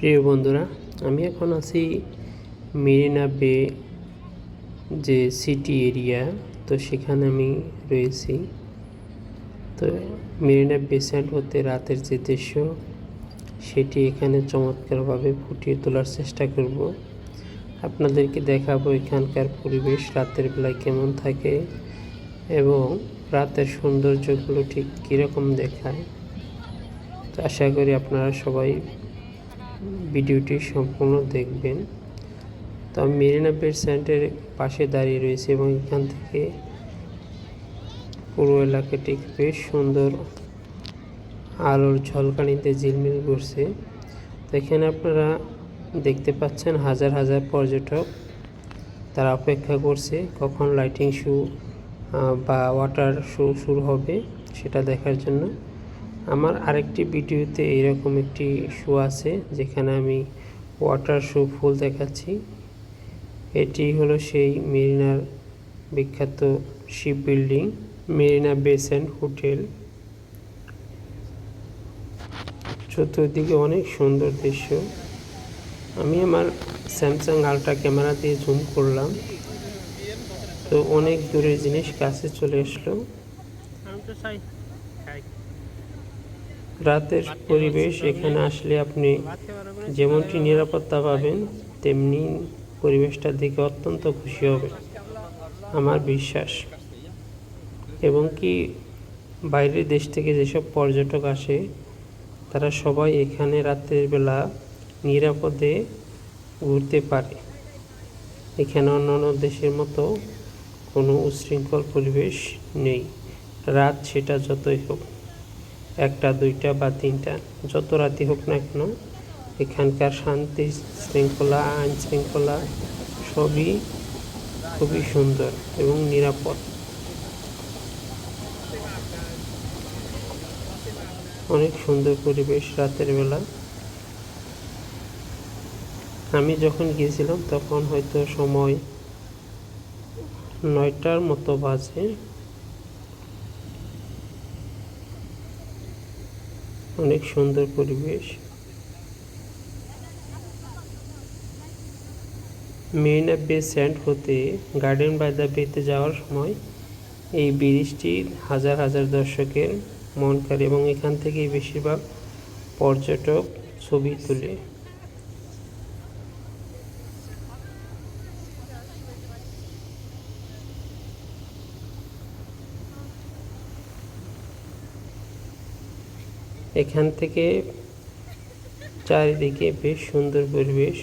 প্রিয় বন্ধুরা, আমি এখন আছি মেরিনা বে যে সিটি এরিয়া, তো সেখানে আমি রয়েছি। তো মেরিনা বে স্যান্ড হতে রাতের যে দৃশ্য সেটি এখানে চমৎকারভাবে ফুটিয়ে তোলার চেষ্টা করব। আপনাদেরকে দেখাবো এখানকার পরিবেশ রাতের বেলায় কেমন থাকে এবং রাতের সৌন্দর্যগুলো ঠিক কীরকম দেখায়। তো আশা করি আপনারা সবাই ভিডিওটি সম্পূর্ণ দেখবেন। তো আমি মেরিনা বে স্যান্ডের পাশে দাঁড়িয়ে রয়েছি এবং এখান থেকে পুরো এলাকাটি বেশ সুন্দর আলোর ঝলকানিতে ঝিলমিল করছে। তো এখানে আপনারা দেখতে পাচ্ছেন হাজার হাজার পর্যটক, তারা অপেক্ষা করছে কখন লাইটিং শো বা ওয়াটার শো শুরু হবে সেটা দেখার জন্য। আমার আরেকটি ভিডিওতে এরকম একটি শো আছে যেখানে আমি ওয়াটার শো ফুল দেখাচ্ছি। এটি হলো সেই মেরিনার বিখ্যাত শিপ বিল্ডিং, মেরিনা বে স্যান্ড হোটেল। চতুর্দিকে অনেক সুন্দর দৃশ্য। আমি আমার স্যামসাং আলট্রা ক্যামেরা দিয়ে জুম করলাম, তো অনেক দূরের জিনিস কাছে চলে আসলো। রাতের পরিবেশ এখানে আসলে আপনি যেমনটি নিরাপত্তা পাবেন তেমনি পরিবেশটা দেখে অত্যন্ত খুশি হবে আমার বিশ্বাস। এবং কি বাইরের দেশ থেকে যেসব পর্যটক আসে তারা সবাই এখানে রাতের বেলা নিরাপদে ঘুরতে পারে। এখানে অন্যান্য দেশের মতো কোনো উচ্ছৃঙ্খল পরিবেশ নেই। রাত সেটা যতই হোক, 1টা 2টা বা 3টা, যত রাতই হোক না কেন, এখানকার শান্তি শৃঙ্খলা, আইন শৃঙ্খলা সবই খুবই সুন্দর এবং নিরাপদ। অনেক সুন্দর পরিবেশ রাতের বেলা। আমি যখন গিয়েছিলাম তখন হয়তো সময় 9টার মতো বাজে। অনেক সুন্দর পরিবেশ। মেরিনা বে স্যান্ড হতে গার্ডেন বাই দ্য বেতে যাওয়ার সময় এই ব্রিজটি হাজার হাজার দর্শকের মন কাড়ে এবং এখান থেকেই বেশিরভাগ পর্যটক ছবি তোলে। এখান থেকে চারিদিকে বেশ সুন্দর পরিবেশ।